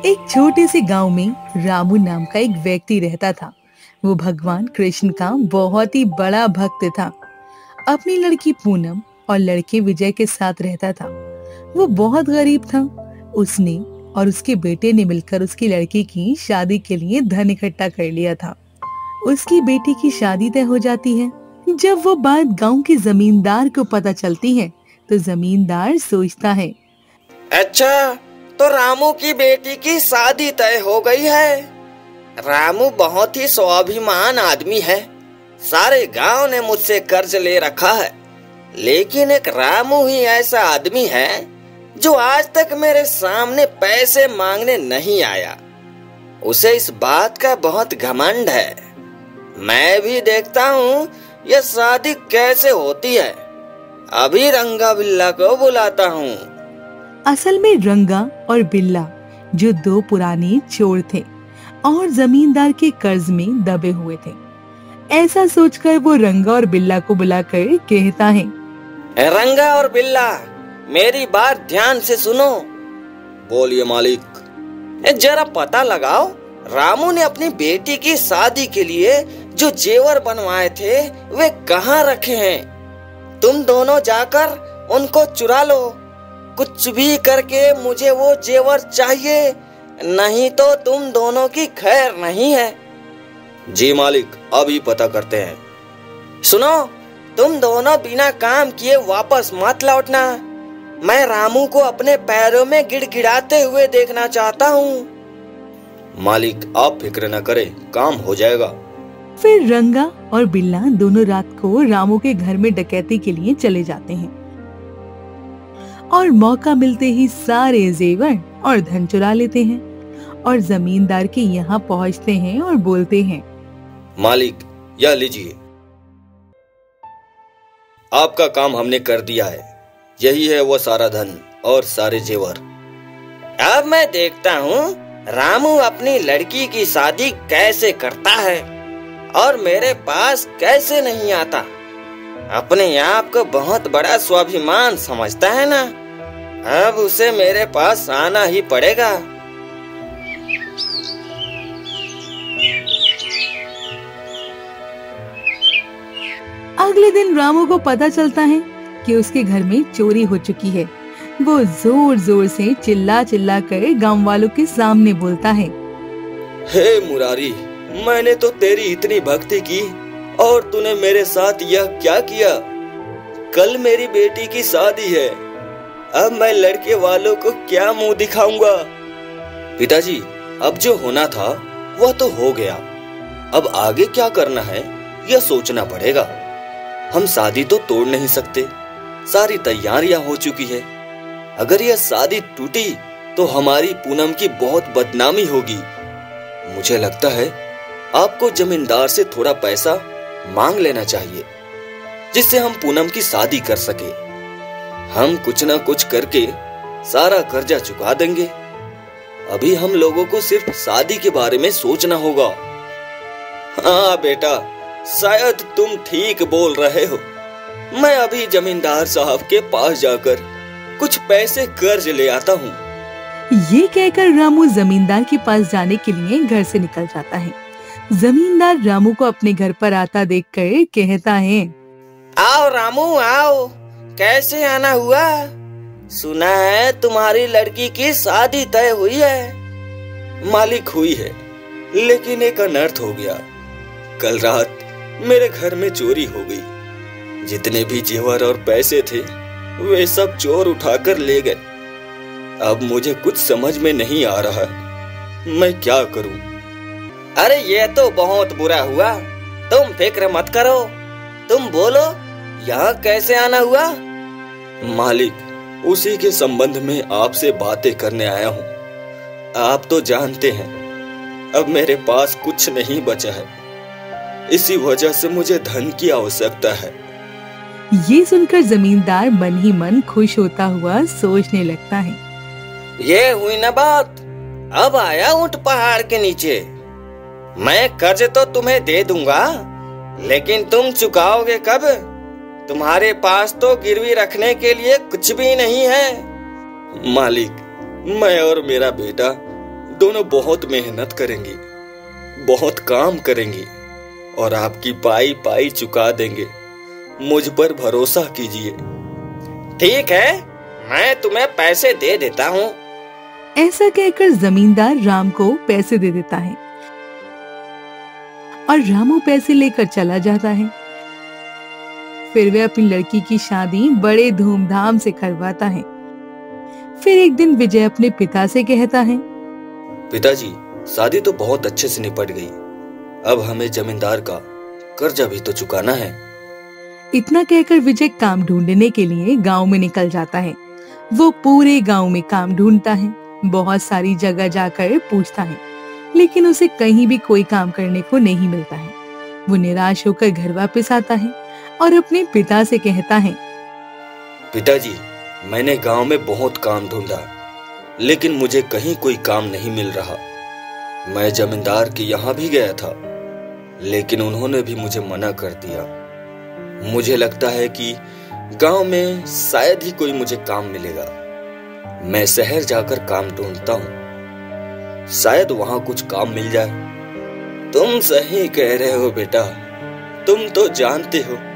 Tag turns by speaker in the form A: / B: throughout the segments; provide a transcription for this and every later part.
A: एक छोटे से गांव में रामू नाम का एक व्यक्ति रहता था। वो भगवान कृष्ण का बहुत ही बड़ा भक्त था। अपनी लड़की पूनम और लड़के विजय के साथ रहता था। वो बहुत गरीब था। उसने और उसके बेटे ने मिलकर उसकी लड़की की शादी के लिए धन इकट्ठा कर लिया था। उसकी बेटी की शादी तय हो जाती है। जब वो बात गांव के जमींदार को पता चलती है तो जमींदार सोचता है,
B: अच्छा, तो रामू की बेटी की शादी तय हो गई है। रामू बहुत ही स्वाभिमान आदमी है। सारे गांव ने मुझसे कर्ज ले रखा है, लेकिन एक रामू ही ऐसा आदमी है जो आज तक मेरे सामने पैसे मांगने नहीं आया। उसे इस बात का बहुत घमंड है। मैं भी देखता हूँ यह शादी कैसे होती है। अभी रंगा बिल्ला को बुलाता हूँ।
A: असल में रंगा और बिल्ला जो दो पुराने चोर थे और जमींदार के कर्ज में दबे हुए थे। ऐसा सोचकर वो रंगा और बिल्ला को बुलाकर कहता है,
B: रंगा और बिल्ला, मेरी बात ध्यान से सुनो। बोलिए मालिक। जरा पता लगाओ, रामू ने अपनी बेटी की शादी के लिए जो जेवर बनवाए थे वे कहाँ रखे हैं। तुम दोनों जाकर उनको चुरा लो। कुछ भी करके मुझे वो जेवर चाहिए, नहीं तो तुम दोनों की खैर नहीं है। जी मालिक, अभी पता करते हैं। सुनो, तुम दोनों बिना काम किए वापस मत लौटना। मैं रामू को अपने पैरों में गिड़गिड़ाते हुए देखना चाहता हूँ। मालिक, आप फिक्र न करें, काम हो जाएगा।
A: फिर रंगा और बिल्ला दोनों रात को रामू के घर में डकैती के लिए चले जाते हैं और मौका मिलते ही सारे जेवर और धन चुरा लेते हैं और जमींदार के यहाँ पहुँचते हैं और बोलते हैं,
B: मालिक, यह लीजिए, आपका काम हमने कर दिया है। यही है वो सारा धन और सारे जेवर। अब मैं देखता हूँ रामू अपनी लड़की की शादी कैसे करता है और मेरे पास कैसे नहीं आता। अपने आप को बहुत बड़ा स्वाभिमान समझता है ना। अब उसे मेरे पास आना ही पड़ेगा।
A: अगले दिन रामू को पता चलता है कि उसके घर में चोरी हो चुकी है। वो जोर जोर से चिल्ला चिल्ला कर गांव वालों के सामने बोलता है,
B: हे मुरारी, मैंने तो तेरी इतनी भक्ति की और तूने मेरे साथ यह क्या किया। कल मेरी बेटी की शादी है। अब मैं लड़के वालों को क्या मुंह दिखाऊंगा। पिताजी, अब जो होना था वह तो हो गया। अब आगे क्या करना है यह सोचना पड़ेगा। हम शादी तो तोड़ नहीं सकते। सारी तैयारियां हो चुकी है। अगर यह शादी टूटी तो हमारी पूनम की बहुत बदनामी होगी। मुझे लगता है आपको जमींदार से थोड़ा पैसा मांग लेना चाहिए, जिससे हम पूनम की शादी कर सके। हम कुछ ना कुछ करके सारा कर्जा चुका देंगे। अभी हम लोगों को सिर्फ शादी के बारे में सोचना होगा। हाँ बेटा, शायद तुम ठीक बोल रहे हो। मैं अभी जमींदार साहब के पास जाकर कुछ पैसे कर्ज ले आता हूँ।
A: ये कहकर रामू जमींदार के पास जाने के लिए घर से निकल जाता है। जमींदार रामू को अपने घर पर आता देखकर कहता है,
B: आओ रामू, आओ। कैसे आना हुआ? सुना है तुम्हारी लड़की की शादी तय हुई है। मालिक, हुई है, लेकिन एक अनर्थ हो गया। कल रात मेरे घर में चोरी हो गई। जितने भी जेवर और पैसे थे वे सब चोर उठाकर ले गए। अब मुझे कुछ समझ में नहीं आ रहा है, मैं क्या करूं? अरे ये तो बहुत बुरा हुआ। तुम फिक्र मत करो। तुम बोलो, यहाँ कैसे आना हुआ? मालिक, उसी के संबंध में आपसे बातें करने आया हूँ। आप तो जानते हैं अब मेरे पास कुछ नहीं बचा है। इसी वजह से मुझे धन की आवश्यकता है।
A: ये सुनकर जमींदार मन ही मन खुश होता हुआ सोचने लगता है,
B: ये हुई ना बात। अब आया ऊंट पहाड़ के नीचे। मैं कर्ज तो तुम्हें दे दूंगा, लेकिन तुम चुकाओगे कब? तुम्हारे पास तो गिरवी रखने के लिए कुछ भी नहीं है। मालिक, मैं और मेरा बेटा दोनों बहुत मेहनत करेंगे, बहुत काम करेंगे और आपकी पाई पाई चुका देंगे। मुझ पर भरोसा कीजिए।
C: ठीक है, मैं तुम्हें पैसे दे देता हूँ।
A: ऐसा कहकर जमींदार राम को पैसे दे देता है और रामू पैसे लेकर चला जाता है। फिर वह अपनी लड़की की शादी बड़े धूमधाम से करवाता है। फिर एक दिन विजय अपने पिता से कहता है,
B: पिताजी, शादी तो बहुत अच्छे से निपट गई, अब हमें जमींदार का कर्जा भी तो चुकाना है।
A: इतना कहकर विजय काम ढूंढने के लिए गांव में निकल जाता है। वो पूरे गांव में काम ढूंढता है, बहुत सारी जगह जाकर पूछता है, लेकिन उसे कहीं भी कोई काम करने को नहीं मिलता है। वो निराश होकर घर वापस आता है और अपने पिता से कहता है,
B: पिताजी, मैंने गांव में बहुत काम ढूंढा, लेकिन मुझे कहीं कोई काम नहीं मिल रहा। मैं जमींदार के यहाँ भी गया था, लेकिन उन्होंने भी मुझे मना कर दिया। मुझे लगता है कि गांव में शायद ही कोई मुझे काम मिलेगा। मैं शहर जाकर काम ढूंढता हूँ, शायद वहां कुछ काम मिल जाए। तुम सही कह रहे हो बेटा, तुम तो जानते हो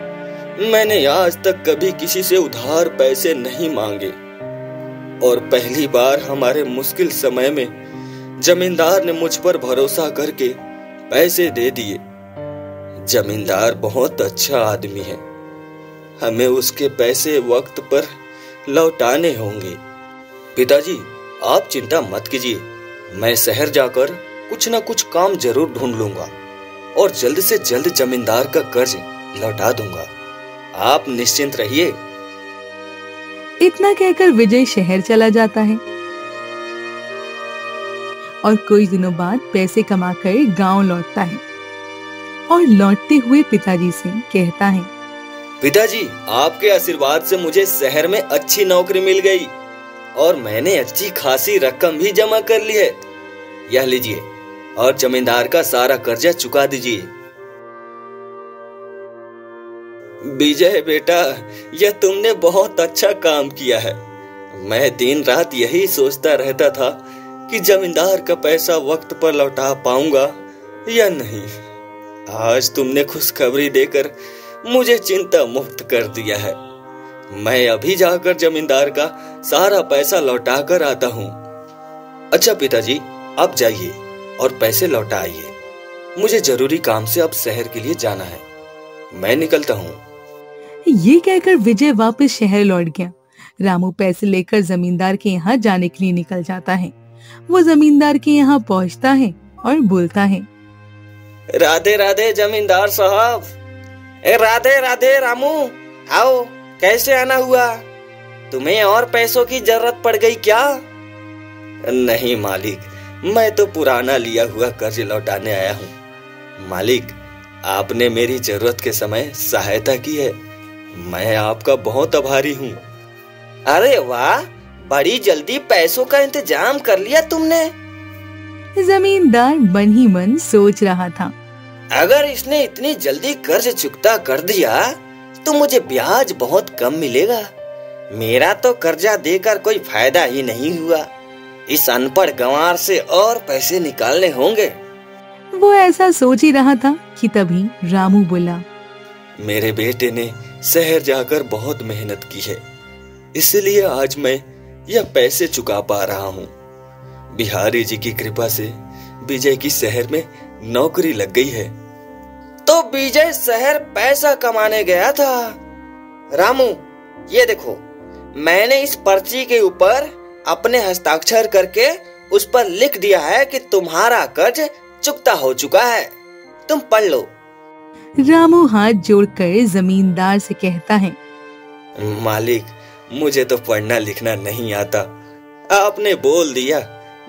B: मैंने आज तक कभी किसी से उधार पैसे नहीं मांगे, और पहली बार हमारे मुश्किल समय में जमींदार ने मुझ पर भरोसा करके पैसे दे दिए। जमींदार बहुत अच्छा आदमी है, हमें उसके पैसे वक्त पर लौटाने होंगे। पिताजी, आप चिंता मत कीजिए, मैं शहर जाकर कुछ ना कुछ काम जरूर ढूंढ लूंगा और जल्द से जल्द जमींदार का कर्ज लौटा दूंगा। आप निश्चिंत रहिए।
A: इतना कहकर विजय शहर चला जाता है और कुछ दिनों बाद पैसे कमाकर गांव लौटता है और लौटते हुए पिताजी से कहता है,
B: पिताजी, आपके आशीर्वाद से मुझे शहर में अच्छी नौकरी मिल गई और मैंने अच्छी खासी रकम भी जमा कर ली है। यह लीजिए और जमींदार का सारा कर्जा चुका दीजिए। विजय बेटा, यह तुमने बहुत अच्छा काम किया है। मैं दिन रात यही सोचता रहता था कि जमींदार का पैसा वक्त पर लौटा पाऊंगा या नहीं। आज तुमने खुशखबरी देकर मुझे चिंता मुक्त कर दिया है। मैं अभी जाकर जमींदार का सारा पैसा लौटा कर आता हूँ। अच्छा पिताजी, आप जाइए और पैसे लौटा आइए। मुझे जरूरी काम से अब शहर के लिए जाना है। मैं निकलता हूँ।
A: ये कहकर विजय वापस शहर लौट गया। रामू पैसे लेकर जमींदार के यहाँ जाने के लिए निकल जाता है। वो जमींदार के यहाँ पहुँचता है और बोलता है,
C: राधे राधे जमींदार साहब। राधे राधे रामू, आओ, कैसे आना हुआ? तुम्हें और पैसों की जरूरत पड़ गई क्या?
B: नहीं मालिक, मैं तो पुराना लिया हुआ कर्ज लौटाने आया हूँ। मालिक, आपने मेरी जरूरत के समय सहायता की है, मैं आपका बहुत आभारी हूँ।
C: अरे वाह, बड़ी जल्दी पैसों का इंतजाम कर लिया तुमने।
A: जमींदार मन ही मन सोच रहा था,
C: अगर इसने इतनी जल्दी कर्ज चुकता कर दिया तो मुझे ब्याज बहुत कम मिलेगा। मेरा तो कर्जा देकर कोई फायदा ही नहीं हुआ। इस अनपढ़ गंवार से और पैसे निकालने होंगे।
A: वो ऐसा सोच ही रहा था कि तभी रामू बोला,
B: मेरे बेटे ने शहर जाकर बहुत मेहनत की है, इसलिए आज मैं यह पैसे चुका पा रहा हूँ। बिहारी जी की कृपा से विजय की शहर में नौकरी लग गई है।
C: तो विजय शहर पैसा कमाने गया था। रामू, ये देखो, मैंने इस पर्ची के ऊपर अपने हस्ताक्षर करके उस पर लिख दिया है कि तुम्हारा कर्ज चुकता हो चुका है। तुम पढ़ लो।
A: रामू हाथ जोड़कर जमींदार से कहता है,
B: मालिक, मुझे तो पढ़ना लिखना नहीं आता, आपने बोल दिया,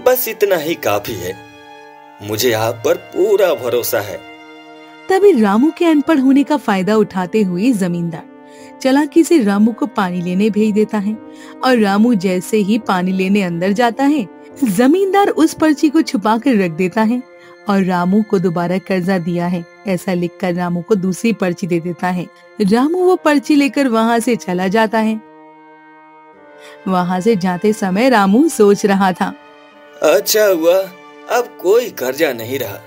B: बस इतना ही काफी है। मुझे आप पर पूरा भरोसा है।
A: तभी रामू के अनपढ़ होने का फायदा उठाते हुए जमींदार चालाकी से रामू को पानी लेने भेज देता है और रामू जैसे ही पानी लेने अंदर जाता है, जमींदार उस पर्ची को छुपा कर रख देता है और रामू को दोबारा कर्जा दिया है ऐसा लिखकर रामू को दूसरी पर्ची दे देता है। रामू वो पर्ची लेकर वहाँ से चला जाता है। वहाँ से जाते समय रामू सोच रहा था,
B: अच्छा हुआ अब कोई कर्जा नहीं रहा,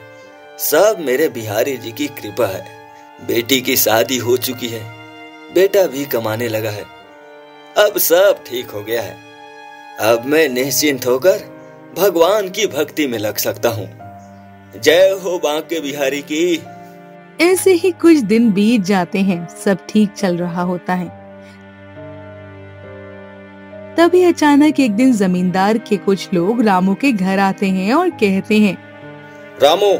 B: सब मेरे बिहारी जी की कृपा है। बेटी की शादी हो चुकी है, बेटा भी कमाने लगा है, अब सब ठीक हो गया है। अब मैं निश्चिंत होकर भगवान की भक्ति में लग सकता हूँ। जय हो बांके बिहारी की।
A: ऐसे ही कुछ दिन बीत जाते हैं, सब ठीक चल रहा होता है। तभी अचानक एक दिन जमींदार के कुछ लोग रामू के घर आते हैं और कहते हैं,
B: रामू,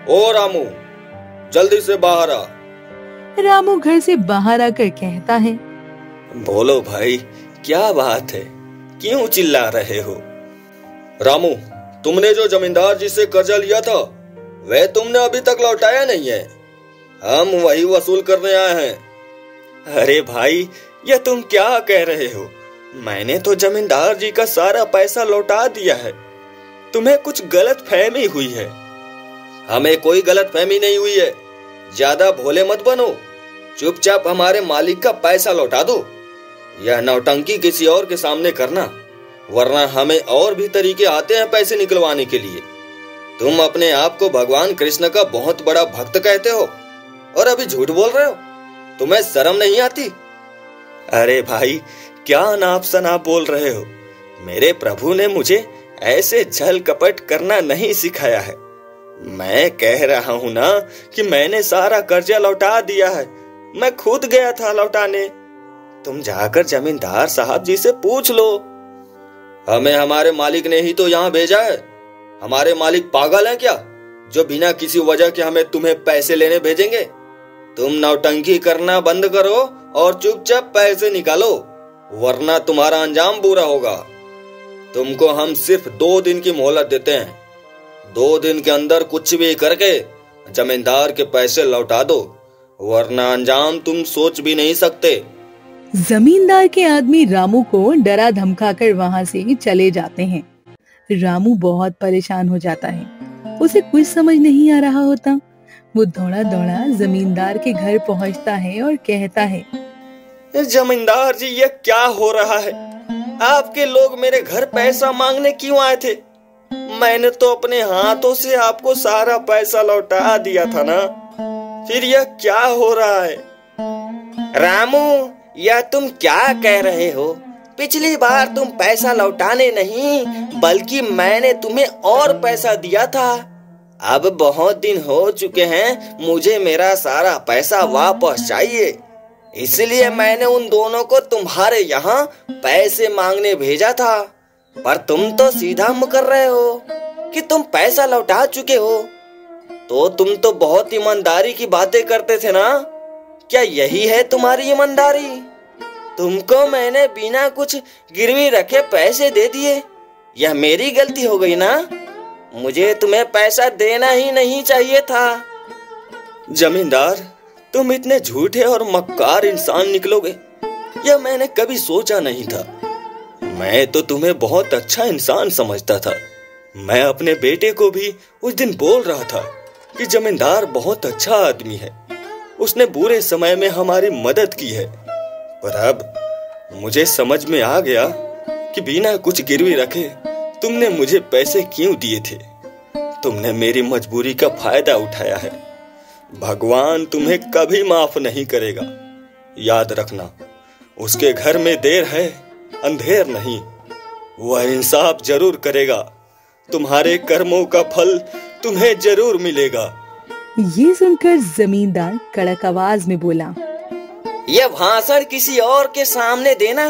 B: ओ रामू, जल्दी से बाहर आ।
A: रामू घर से बाहर आकर कहता है,
B: बोलो भाई, क्या बात है, क्यों चिल्ला रहे हो? रामू, तुमने जो जमींदार जी से कर्जा लिया था वह तुमने अभी तक लौटाया नहीं है। हम वही वसूल करने आए हैं। अरे भाई, यह तुम क्या कह रहे हो? मैंने तो जमींदार जी का सारा पैसा लौटा दिया है। तुम्हें कुछ गलत फहमी हुई है। हमें कोई गलत फहमी नहीं हुई है। ज्यादा भोले मत बनो, चुपचाप हमारे मालिक का पैसा लौटा दो। यह नौटंकी किसी और के सामने करना, वरना हमें और भी तरीके आते हैं पैसे निकलवाने के लिए। तुम अपने आप को भगवान कृष्ण का बहुत बड़ा भक्त कहते हो और अभी झूठ बोल रहे हो। तुम्हें शर्म नहीं आती? अरे भाई, क्या नाप शनाप बोल रहे हो? मेरे प्रभु ने मुझे ऐसे छल कपट करना नहीं सिखाया है। मैं कह रहा हूं ना कि मैंने सारा कर्जा लौटा दिया है। मैं खुद गया था लौटाने। तुम जाकर जमींदार साहब जी से पूछ लो। हमें हमारे मालिक ने ही तो यहाँ भेजा है। हमारे मालिक पागल हैं क्या, जो बिना किसी वजह के हमें तुम्हें पैसे लेने भेजेंगे? तुम नौटंकी करना बंद करो और चुपचाप पैसे निकालो, वरना तुम्हारा अंजाम बुरा होगा। तुमको हम सिर्फ 2 दिन की मोहलत देते हैं। 2 दिन के अंदर कुछ भी करके जमींदार के पैसे लौटा दो, वरना अंजाम तुम सोच भी नहीं सकते।
A: जमींदार के आदमी रामू को डरा धमकाकर वहां से चले जाते हैं। रामू बहुत परेशान हो जाता है। उसे कुछ समझ नहीं आ रहा होता। वो दौड़ा दौड़ा जमींदार के घर पहुंचता है और कहता है,
B: जमींदार जी, ये क्या हो रहा है? आपके लोग मेरे घर पैसा मांगने क्यों आए थे? मैंने तो अपने हाथों से आपको सारा पैसा लौटा दिया था ना, फिर यह क्या हो रहा है?
C: रामू, यह तुम क्या कह रहे हो? पिछली बार तुम पैसा लौटाने नहीं बल्कि मैंने तुम्हें और पैसा दिया था। अब बहुत दिन हो चुके हैं, मुझे मेरा सारा पैसा वापस चाहिए। इसलिए मैंने उन दोनों को तुम्हारे यहाँ पैसे मांगने भेजा था, पर तुम तो सीधा मुकर रहे हो कि तुम पैसा लौटा चुके हो। तो तुम तो बहुत ईमानदारी की बातें करते थे ना? क्या यही है तुम्हारी ईमानदारी? तुमको मैंने बिना कुछ गिरवी रखे पैसे दे दिए। यह मेरी गलती हो गई ना? मुझे तुम्हें पैसा देना ही नहीं चाहिए था।
B: जमींदार, तुम इतने झूठे और मक्कार इंसान निकलोगे, यह मैंने कभी सोचा नहीं था। मैं तो तुम्हें बहुत अच्छा इंसान समझता था। मैं अपने बेटे को भी उस दिन बोल रहा था कि जमींदार बहुत अच्छा आदमी है, उसने बुरे समय में हमारी मदद की है। पर अब मुझे समझ में आ गया कि बिना कुछ गिरवी रखे तुमने मुझे पैसे क्यों दिए थे। तुमने मेरी मजबूरी का फायदा उठाया है। भगवान तुम्हें कभी माफ नहीं करेगा। याद रखना, उसके घर में देर है, अंधेर नहीं। वह इंसाफ जरूर करेगा। तुम्हारे कर्मों का फल तुम्हें जरूर मिलेगा।
A: ये सुनकर जमींदार कड़क आवाज में बोला,
C: यह भाषण किसी और के सामने देना।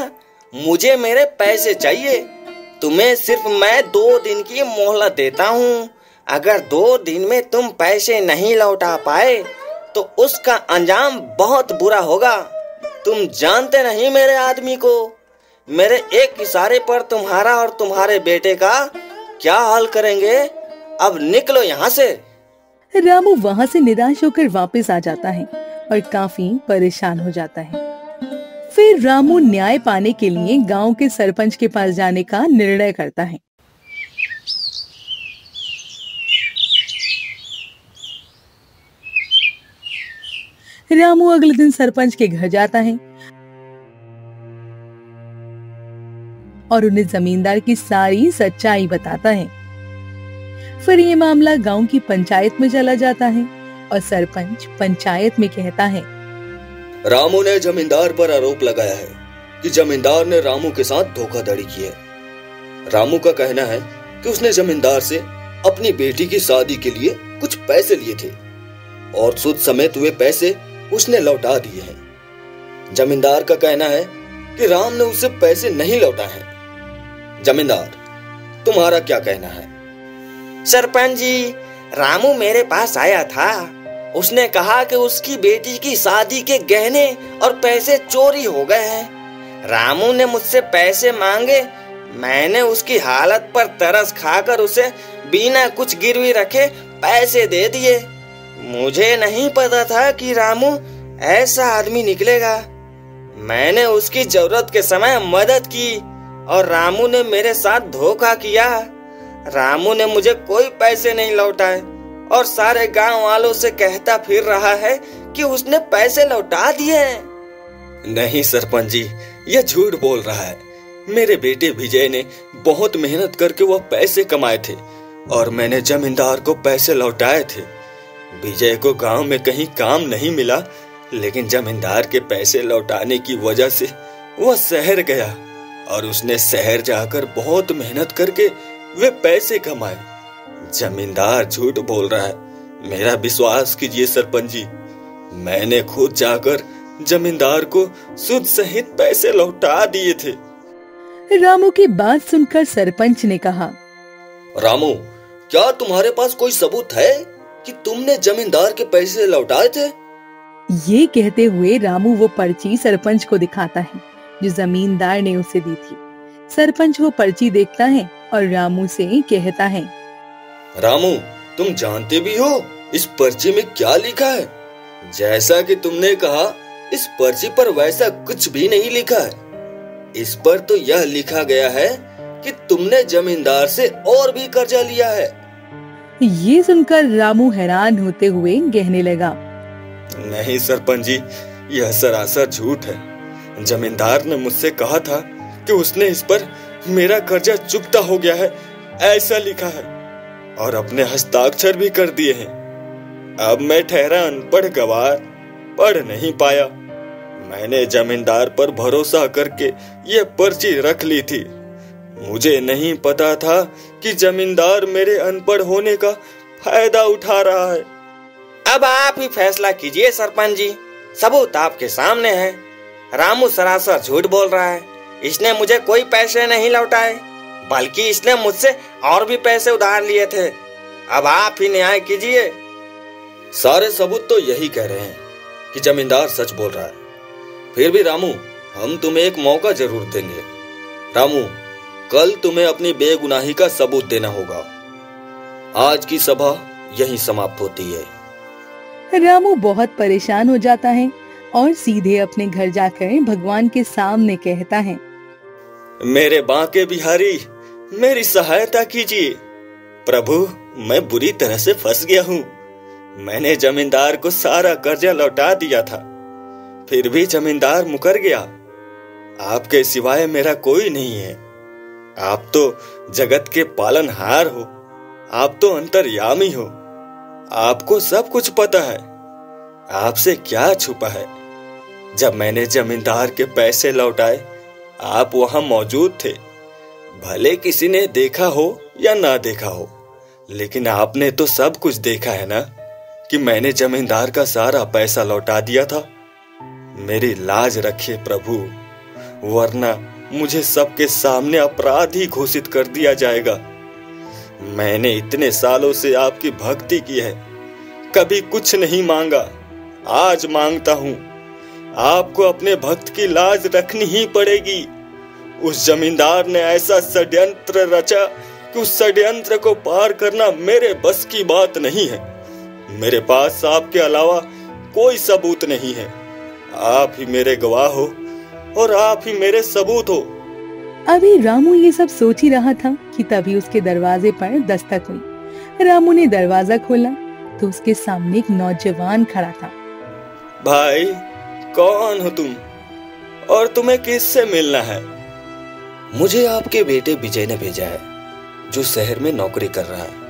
C: मुझे मेरे पैसे चाहिए। तुम्हें सिर्फ मैं 2 दिन की मोहलत देता हूँ। अगर 2 दिन में तुम पैसे नहीं लौटा पाए तो उसका अंजाम बहुत बुरा होगा। तुम जानते नहीं मेरे आदमी को। मेरे एक इशारे पर तुम्हारा और तुम्हारे बेटे का क्या हाल करेंगे। अब निकलो यहाँ से।
A: रामू वहाँ से निराश होकर वापस आ जाता है और काफी परेशान हो जाता है। फिर रामू न्याय पाने के लिए गांव के सरपंच के पास जाने का निर्णय करता है। रामू अगले दिन सरपंच के घर जाता है और उन्हें जमींदार की सारी सच्चाई बताता है। फिर ये मामला गांव की पंचायत में चला जाता है और सरपंच पंचायत में कहता है,
B: रामू ने जमींदार पर आरोप लगाया है कि जमींदार ने रामू के साथ धोखाधड़ी की है। रामू का कहना है कि उसने जमींदार से अपनी बेटी की शादी के लिए कुछ पैसे लिए थे और सूद समेत हुए पैसे उसने लौटा दिए हैं। जमींदार का कहना है कि राम ने उसे पैसे नहीं लौटाए हैं। जमींदार, तुम्हारा क्या कहना है?
C: सरपंच जी, रामू मेरे पास आया था। उसने कहा कि उसकी बेटी की शादी के गहने और पैसे चोरी हो गए हैं। रामू ने मुझसे पैसे मांगे। मैंने उसकी हालत पर तरस खाकर उसे बिना कुछ गिरवी रखे पैसे दे दिए। मुझे नहीं पता था कि रामू ऐसा आदमी निकलेगा। मैंने उसकी जरूरत के समय मदद की और रामू ने मेरे साथ धोखा किया। रामू ने मुझे कोई पैसे नहीं लौटाए और सारे गांव वालों से कहता फिर रहा है कि उसने पैसे लौटा दिए।
B: नहीं सरपंच जी, यह झूठ बोल रहा है। मेरे बेटे विजय ने बहुत मेहनत करके वह पैसे कमाए थे और मैंने जमींदार को पैसे लौटाए थे। विजय को गांव में कहीं काम नहीं मिला, लेकिन जमींदार के पैसे लौटाने की वजह से वह शहर गया और उसने शहर जाकर बहुत मेहनत करके वे पैसे कमाए। जमींदार झूठ बोल रहा है, मेरा विश्वास कीजिए सरपंच जी। मैंने खुद जाकर जमींदार को सूद सहित पैसे लौटा दिए थे।
A: रामू की बात सुनकर सरपंच ने कहा,
B: रामू, क्या तुम्हारे पास कोई सबूत है कि तुमने जमींदार के पैसे लौटाए थे?
A: ये कहते हुए रामू वो पर्ची सरपंच को दिखाता है जो जमींदार ने उसे दी थी। सरपंच वो पर्ची देखता है और रामू से कहता है,
B: रामू, तुम जानते भी हो इस पर्ची में क्या लिखा है? जैसा कि तुमने कहा, इस पर्ची पर वैसा कुछ भी नहीं लिखा है। इस पर तो यह लिखा गया है कि तुमने जमींदार से और भी कर्जा लिया है।
A: ये सुनकर रामू हैरान होते हुए कहने लगा,
B: नहीं सरपंच जी, यह सरासर झूठ है। जमींदार ने मुझसे कहा था कि उसने इस पर मेरा कर्जा चुकता हो गया है, ऐसा लिखा है और अपने हस्ताक्षर भी कर दिए हैं। अब मैं ठहरा अनपढ़ गवार, पढ़ नहीं पाया। मैंने जमींदार पर भरोसा करके ये पर्ची रख ली थी। मुझे नहीं पता था कि जमींदार मेरे अनपढ़ होने का फायदा उठा रहा है।
C: अब आप ही फैसला कीजिए सरपंच जी, सबूत आपके सामने है। रामू सरासर झूठ बोल रहा है। इसने मुझे कोई पैसे नहीं लौटाए, बल्कि इसने मुझसे और भी पैसे उधार लिए थे। अब आप ही न्याय कीजिए।
B: सारे सबूत तो यही कह रहे हैं कि जमींदार सच बोल रहा है। फिर भी रामू, हम तुम्हें एक मौका जरूर देंगे। रामू, कल तुम्हें अपनी बेगुनाही का सबूत देना होगा। आज की सभा यहीं समाप्त होती है।
A: रामू बहुत परेशान हो जाता है और सीधे अपने घर जाकर भगवान के सामने कहता है,
B: मेरे बांके बिहारी, मेरी सहायता कीजिए। प्रभु, मैं बुरी तरह से फंस गया हूँ। मैंने जमींदार को सारा कर्जा लौटा दिया था, फिर भी जमींदार मुकर गया। आपके सिवाय मेरा कोई नहीं है। आप तो जगत के पालनहार हो, आप तो अंतर्यामी हो। आपको सब कुछ पता है। आपसे क्या छुपा है? जब मैंने जमींदार के पैसे लौटाए, आप वहां मौजूद थे। भले किसी ने देखा हो या ना देखा हो, लेकिन आपने तो सब कुछ देखा है ना कि मैंने जमींदार का सारा पैसा लौटा दिया था। मेरी लाज रखिए प्रभु, वरना मुझे सबके सामने अपराधी घोषित कर दिया जाएगा। मैंने इतने सालों से आपकी भक्ति की है, कभी कुछ नहीं मांगा, आज मांगता हूँ। आपको अपने भक्त की लाज रखनी ही पड़ेगी। उस जमींदार ने ऐसा षड्यंत्र रचा कि उस षड्यंत्र को पार करना मेरे बस की बात नहीं है। मेरे पास आपके अलावा कोई सबूत नहीं है। आप ही मेरे गवाह हो और आप ही मेरे सबूत हो।
A: अभी रामू ये सब सोच ही रहा था कि तभी उसके दरवाजे पर दस्तक हुई। रामू ने दरवाजा खोला तो उसके सामने एक नौजवान खड़ा था।
B: भाई, कौन हो तुम और तुम्हें किससे मिलना है? मुझे आपके बेटे विजय ने भेजा है, जो शहर में नौकरी कर रहा है।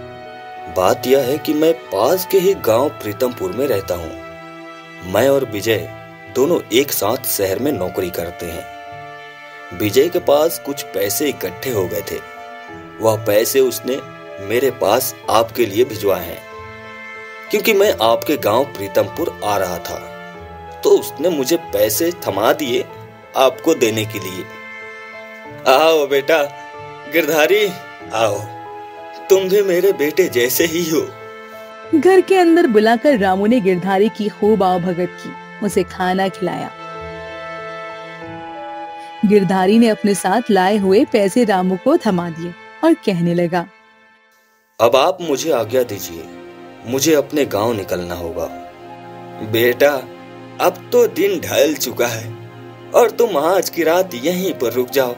B: बात यह है कि मैं पास के ही गांव प्रीतमपुर में रहता हूँ। मैं और विजय दोनों एक साथ शहर में नौकरी करते हैं। विजय के पास कुछ पैसे इकट्ठे हो गए थे। वह पैसे उसने मेरे पास आपके लिए भिजवाए हैं, क्योंकि मैं आपके गांव प्रीतमपुर आ रहा था, तो उसने मुझे पैसे थमा दिए आपको देने के लिए। आओ बेटा गिरधारी, आओ, तुम भी मेरे बेटे जैसे ही हो।
A: घर के अंदर बुलाकर रामू ने गिरधारी की खूब आवभगत की, उसे खाना खिलाया। गिरधारी ने अपने साथ लाए हुए पैसे रामू को थमा दिए और कहने लगा,
B: अब आप मुझे आज्ञा दीजिए, मुझे अपने गांव निकलना होगा। बेटा अब तो दिन ढल चुका है और तुम आज की रात यहीं पर रुक जाओ,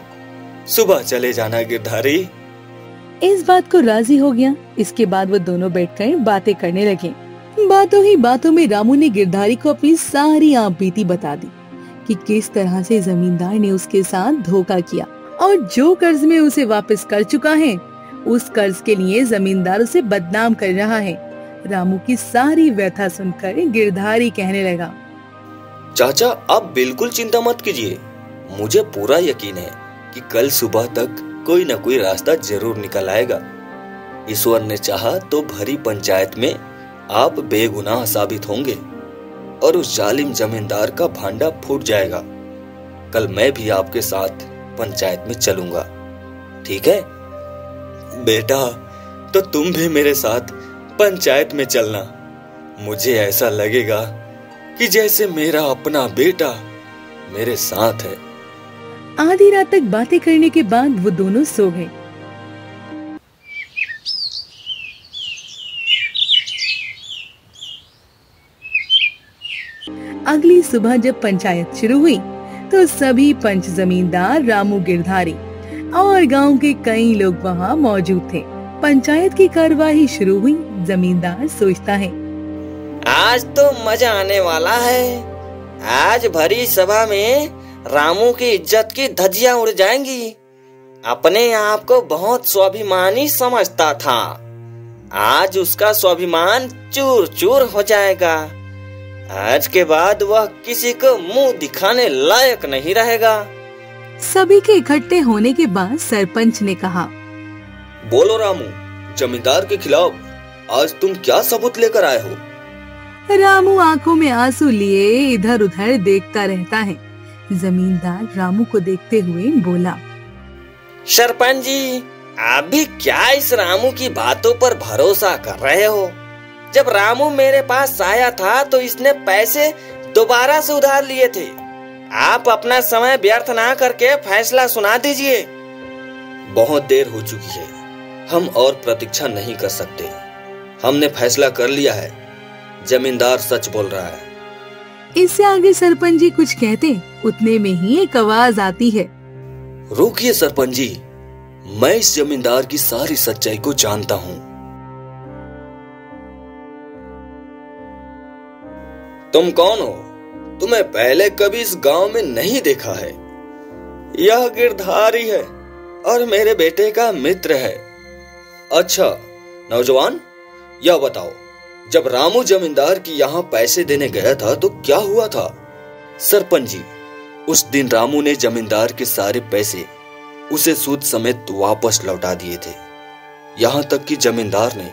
B: सुबह चले जाना गिरधारी।
A: इस बात को राजी हो गया। इसके बाद वो दोनों बैठकर बातें करने लगे। बातों ही बातों में रामू ने गिरधारी को अपनी सारी आप बीती बता दी कि किस तरह से जमींदार ने उसके साथ धोखा किया और जो कर्ज में उसे वापस कर चुका है, उस कर्ज के लिए जमींदार उसे बदनाम कर रहा है। रामू की सारी व्यथा सुनकर गिरधारी कहने लगा,
B: चाचा आप बिल्कुल चिंता मत कीजिए, मुझे पूरा यकीन है कि कल सुबह तक कोई न कोई रास्ता जरूर निकल आएगा। ईश्वर ने चाहा तो भरी पंचायत में आप बेगुनाह साबित होंगे और उस जालिम जमींदार का भांडा फूट जाएगा। कल मैं भी आपके साथ पंचायत में चलूंगा, ठीक है? बेटा तो तुम भी मेरे साथ पंचायत में चलना। मुझे ऐसा लगेगा कि जैसे मेरा अपना बेटा मेरे साथ है।
A: आधी रात तक बातें करने के बाद वो दोनों सो गए। अगली सुबह जब पंचायत शुरू हुई तो सभी पंच, जमींदार, रामू, गिरधारी और गांव के कई लोग वहां मौजूद थे। पंचायत की कार्यवाही शुरू हुई। जमींदार सोचता है,
C: आज तो मजा आने वाला है। आज भरी सभा में रामू की इज्जत की धज्जियां उड़ जाएंगी। अपने आप को बहुत स्वाभिमानी समझता था, आज उसका स्वाभिमान चूर चूर हो जाएगा। आज के बाद वह किसी को मुंह दिखाने लायक नहीं रहेगा।
A: सभी के इकट्ठे होने के बाद सरपंच ने कहा,
B: बोलो रामू, जमींदार के खिलाफ आज तुम क्या सबूत लेकर आए हो?
A: रामू आंखों में आंसू लिए इधर उधर देखता रहता है। जमींदार रामू को देखते हुए बोला,
C: सरपंच जी, आप भी क्या इस रामू की बातों पर भरोसा कर रहे हो? जब रामू मेरे पास आया था तो इसने पैसे दोबारा से उधार लिए थे। आप अपना समय व्यर्थ ना करके फैसला सुना दीजिए।
B: बहुत देर हो चुकी है, हम और प्रतीक्षा नहीं कर सकते। हमने फैसला कर लिया है, जमींदार सच बोल रहा है।
A: इससे आगे सरपंच जी कुछ कहते, उतने में ही एक आवाज आती है,
B: रुकिए सरपंच जी, मैं इस जमींदार की सारी सच्चाई को जानता हूँ। तुम कौन हो? तुम्हें पहले कभी इस गांव में नहीं देखा है। यह गिरधारी है और मेरे बेटे का मित्र है। अच्छा नौजवान, यह बताओ, जब रामू जमींदार की यहाँ पैसे देने गया था तो क्या हुआ था? सरपंच जी, उस दिन रामू ने जमींदार के सारे पैसे उसे सूद समेत वापस लौटा दिए थे। यहाँ तक कि जमींदार ने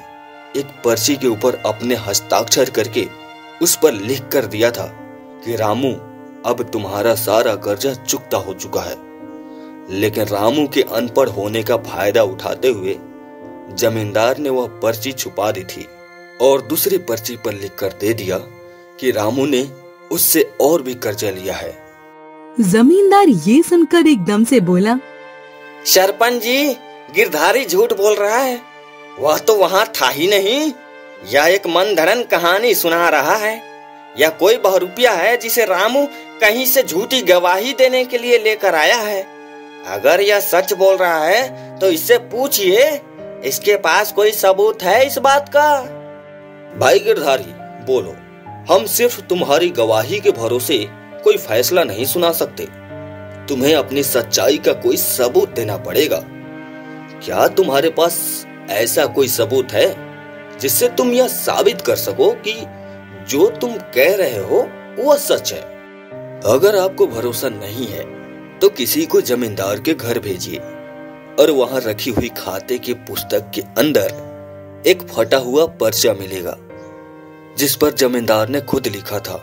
B: एक पर्ची के ऊपर अपने हस्ताक्षर करके उस पर लिख कर दिया था कि रामू, अब तुम्हारा सारा कर्जा चुकता हो चुका है। लेकिन रामू के अनपढ़ होने का फायदा उठाते हुए जमींदार ने वह पर्ची छुपा दी थी और दूसरी पर्ची पर लिख कर दे दिया कि रामू ने उससे और भी कर्जा लिया है।
A: जमींदार ये सुनकर एकदम से बोला,
C: सरपंच जी, गिरधारी झूठ बोल रहा है। वह तो वहाँ था ही नहीं। यह एक मनगढ़ंत कहानी सुना रहा है। यह कोई बहरूपिया है जिसे रामू कहीं से झूठी गवाही देने के लिए लेकर आया है। अगर यह सच बोल रहा है तो इससे पूछिए, इसके पास कोई सबूत है इस बात का?
B: भाई गिरधारी, बोलो, हम सिर्फ तुम्हारी गवाही के भरोसे कोई फैसला नहीं सुना सकते। तुम्हें अपनी सच्चाई का कोई सबूत देना पड़ेगा। क्या तुम्हारे पास ऐसा कोई सबूत है जिससे तुम यह साबित कर सको कि जो तुम कह रहे हो वह सच है। अगर आपको भरोसा नहीं है तो किसी को जमींदार के घर भेजिए और वहां रखी हुई खाते की पुस्तक के अंदर एक फटा हुआ पर्चा मिलेगा जिस पर जमींदार ने खुद लिखा था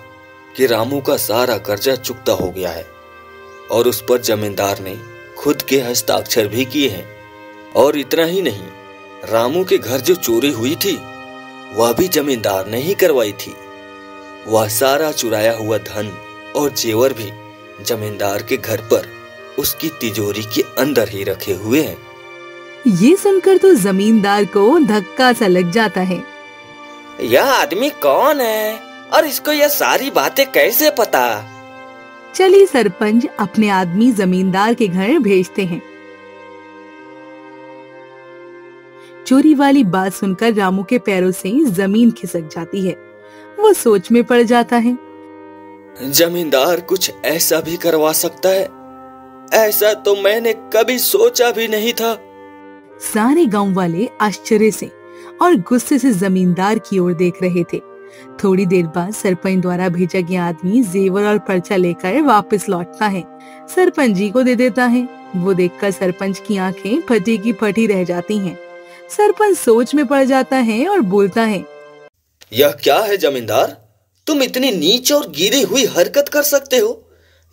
B: कि रामू का सारा कर्जा चुकता हो गया है, और उस पर जमींदार ने खुद के हस्ताक्षर भी किए हैं। और इतना ही नहीं, रामू के घर जो चोरी हुई थी वह भी जमींदार ने ही करवाई थी। वह सारा चुराया हुआ धन और जेवर भी जमींदार के घर पर उसकी तिजोरी के अंदर ही रखे हुए हैं।
A: ये सुनकर तो जमींदार को धक्का सा लग जाता है।
C: यह आदमी कौन है और इसको यह सारी बातें कैसे पता?
A: चलिए सरपंच अपने आदमी जमींदार के घर भेजते हैं। चोरी वाली बात सुनकर रामू के पैरों से जमीन खिसक जाती है। वो सोच में पड़ जाता है।
B: जमींदार कुछ ऐसा भी करवा सकता है? ऐसा तो मैंने कभी सोचा भी नहीं था।
A: सारे गांव वाले आश्चर्य से और गुस्से से जमींदार की ओर देख रहे थे। थोड़ी देर बाद सरपंच द्वारा भेजा गया आदमी जेवर और पर्चा लेकर वापस लौटता है। सरपंच जी को दे देता है। वो देखकर सरपंच की आंखें फटी की फटी रह जाती हैं। सरपंच सोच में पड़ जाता है और बोलता है,
B: यह क्या है जमींदार? तुम इतनी नीच और गिरी हुई हरकत कर सकते हो?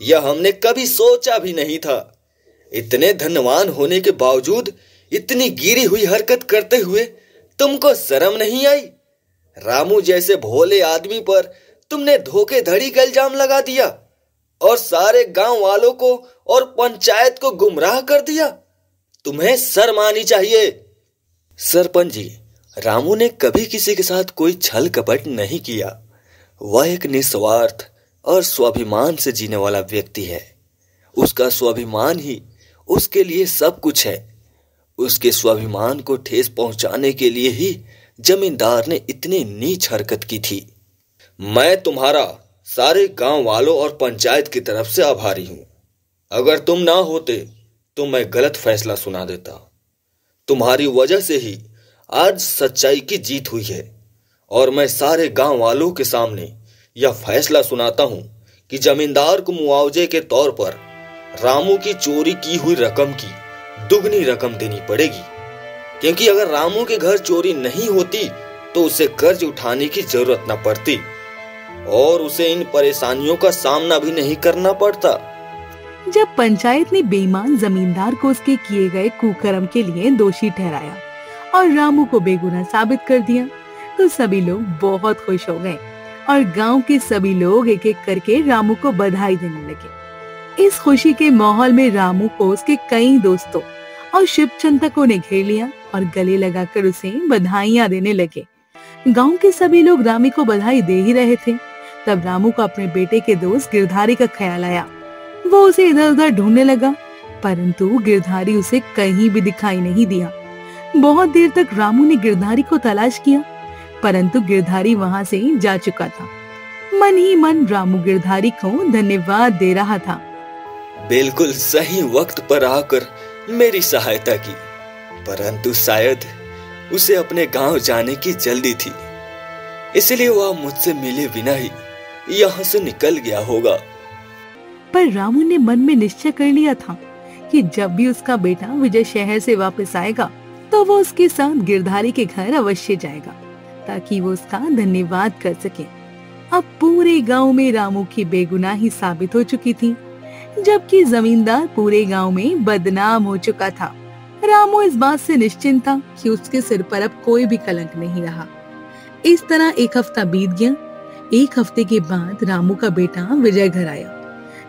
B: यह हमने कभी सोचा भी नहीं था। इतने धनवान होने के बावजूद इतनी गिरी हुई हरकत करते हुए तुमको शर्म नहीं आई? रामू जैसे भोले आदमी पर तुमने धोखेधड़ी का इल्जाम लगा दिया और सारे गांव वालों को और पंचायत को गुमराह कर दिया। तुम्हें शर्म आनी चाहिए। सरपंच जी, रामू ने कभी किसी के साथ कोई छल कपट नहीं किया। वह एक निस्वार्थ और स्वाभिमान से जीने वाला व्यक्ति है। उसका स्वाभिमान ही उसके लिए सब कुछ है। उसके स्वाभिमान को ठेस पहुंचाने के लिए ही जमींदार ने इतनी नीच हरकत की थी। मैं तुम्हारा सारे गांव वालों और पंचायत की तरफ से आभारी हूं। अगर तुम ना होते तो मैं गलत फैसला सुना देता। तुम्हारी वजह से ही आज सच्चाई की जीत हुई है और मैं सारे गांव वालों के सामने यह फैसला सुनाता हूं कि जमींदार को मुआवजे के तौर पर रामू की चोरी की हुई रकम की दुगनी रकम देनी पड़ेगी, क्योंकि अगर रामू के घर चोरी नहीं होती तो उसे कर्ज उठाने की जरूरत न पड़ती और उसे इन परेशानियों का सामना भी नहीं करना पड़ता।
A: जब पंचायत ने बेईमान जमींदार को उसके किए गए कुकर्म के लिए दोषी ठहराया और रामू को बेगुनाह साबित कर दिया तो सभी लोग बहुत खुश हो गए और गांव के सभी लोग एक एक करके रामू को बधाई देने लगे। इस खुशी के माहौल में रामू को उसके कई दोस्तों और शिव चिंतकों ने घेर लिया और गले लगाकर उसे बधाइयां देने लगे। गांव के सभी लोग रामी को बधाई दे ही रहे थे, तब रामू को अपने बेटे के दोस्त गिरधारी का ख्याल आया। वो उसे इधर उधर ढूंढने लगा, परंतु गिरधारी उसे कहीं भी दिखाई नहीं दिया। बहुत देर तक रामू ने गिरधारी को तलाश किया, परंतु गिरधारी वहां से जा चुका था। मन ही मन रामू गिरधारी को धन्यवाद दे रहा था।
B: बिल्कुल सही वक्त पर आकर मेरी सहायता की, परंतु शायद उसे अपने गांव जाने की जल्दी थी, इसलिए वह मुझसे मिले बिना ही यहाँ से निकल गया होगा।
A: पर रामू ने मन में निश्चय कर लिया था कि जब भी उसका बेटा विजय शहर से वापस आएगा तो वो उसके साथ गिरधारी के घर अवश्य जाएगा ताकि वो उसका धन्यवाद कर सके। अब पूरे गांव में रामू की बेगुनाही साबित हो चुकी थी, जबकि जमींदार पूरे गांव में बदनाम हो चुका था। रामू इस बात से निश्चिंत था कि उसके सिर पर अब कोई भी कलंक नहीं रहा। इस तरह एक हफ्ता बीत गया। एक हफ्ते के बाद रामू का बेटा विजय घर आया।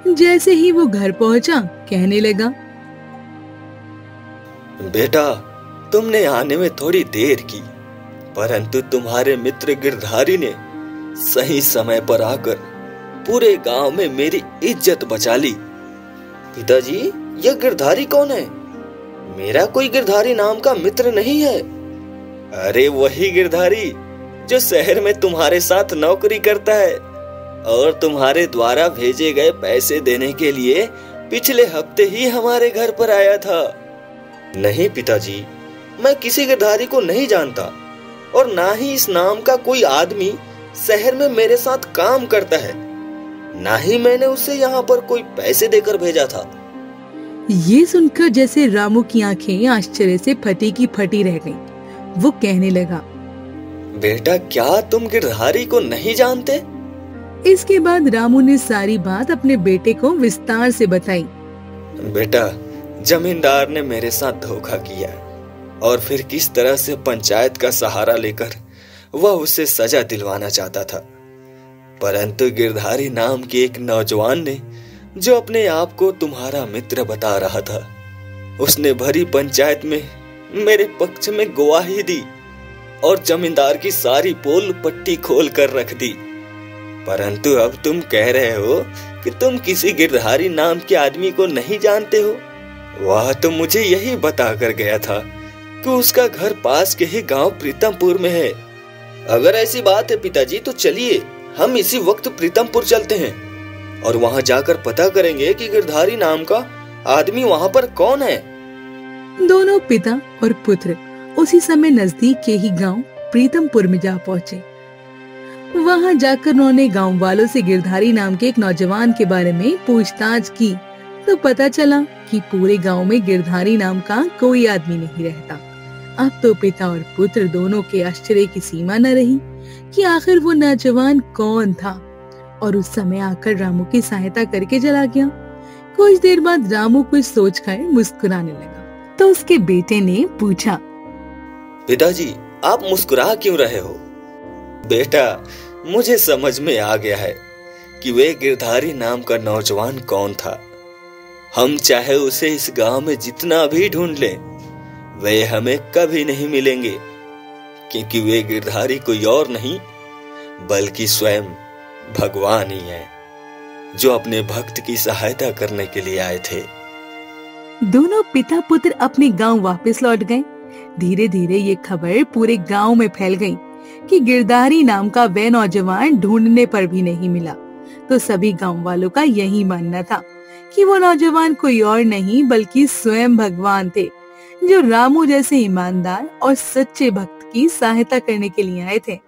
A: जैसे ही वो घर पहुंचा, कहने लगा,
B: बेटा, तुमने आने में थोड़ी देर की, परंतु तुम्हारे मित्र गिरधारी ने सही समय पर आकर पूरे गांव में मेरी इज्जत बचा ली।
C: पिताजी, यह गिरधारी कौन है? मेरा कोई गिरधारी नाम का मित्र नहीं है।
B: अरे वही गिरधारी जो शहर में तुम्हारे साथ नौकरी करता है और तुम्हारे द्वारा भेजे गए पैसे देने के लिए पिछले हफ्ते ही हमारे घर पर आया था।
C: नहीं पिताजी, मैं किसी गिरधारी को नहीं जानता।
B: और ना ही इस नाम का कोई आदमी शहर में मेरे साथ काम करता है, ना ही मैंने उसे यहाँ पर कोई पैसे देकर भेजा था।
A: ये सुनकर जैसे रामू की आंखें आश्चर्य से फटी की फटी रह गईं। वो कहने लगा,
B: बेटा क्या तुम गिरधारी को नहीं जानते?
A: इसके बाद रामू ने सारी बात अपने बेटे को विस्तार से बताई।
B: बेटा, जमींदार ने मेरे साथ धोखा किया और फिर किस तरह से पंचायत का सहारा लेकर वह उसे सजा दिलवाना चाहता था, परंतु गिरधारी नाम के एक नौजवान ने, जो अपने आप को तुम्हारा मित्र बता रहा था, उसने भरी पंचायत में मेरे पक्ष में गवाही दी और जमींदार की सारी पोल पट्टी खोल कर रख दी। परंतु अब तुम कह रहे हो कि तुम किसी गिरधारी नाम के आदमी को नहीं जानते हो। वह तो मुझे यही बता कर गया था कि उसका घर पास के ही गांव प्रीतमपुर में है। अगर ऐसी बात है पिताजी, तो चलिए हम इसी वक्त प्रीतमपुर चलते हैं और वहां जाकर पता करेंगे कि गिरधारी नाम का आदमी वहां पर कौन है।
A: दोनों पिता और पुत्र उसी समय नजदीक के ही गांव प्रीतमपुर में जा पहुंचे। वहां जाकर उन्होंने गांव वालों से गिरधारी नाम के एक नौजवान के बारे में पूछताछ की तो पता चला कि पूरे गांव में गिरधारी नाम का कोई आदमी नहीं रहता। अब तो पिता और पुत्र दोनों के आश्चर्य की सीमा न रही कि आखिर वो नौजवान कौन था, और उस समय आकर रामू की सहायता करके चला गया। कुछ देर बाद रामू कुछ सोचकर मुस्कुराने लगा तो उसके बेटे ने पूछा,
B: पिताजी आप मुस्कुरा क्यों रहे हो? बेटा, मुझे समझ में आ गया है कि वे गिरधारी नाम का नौजवान कौन था। हम चाहे उसे इस गांव में जितना भी ढूंढ लें, वे हमें कभी नहीं मिलेंगे, क्योंकि वे गिरधारी कोई और नहीं बल्कि स्वयं भगवान ही है, जो अपने भक्त की सहायता करने के लिए आए थे।
A: दोनों पिता पुत्र अपने गांव वापस लौट गए। धीरे धीरे ये खबर पूरे गांव में फैल गई कि गिरधारी नाम का वह नौजवान ढूंढने पर भी नहीं मिला। तो सभी गांव वालों का यही मानना था कि वो नौजवान कोई और नहीं बल्कि स्वयं भगवान थे, जो रामू जैसे ईमानदार और सच्चे भक्त की सहायता करने के लिए आए थे।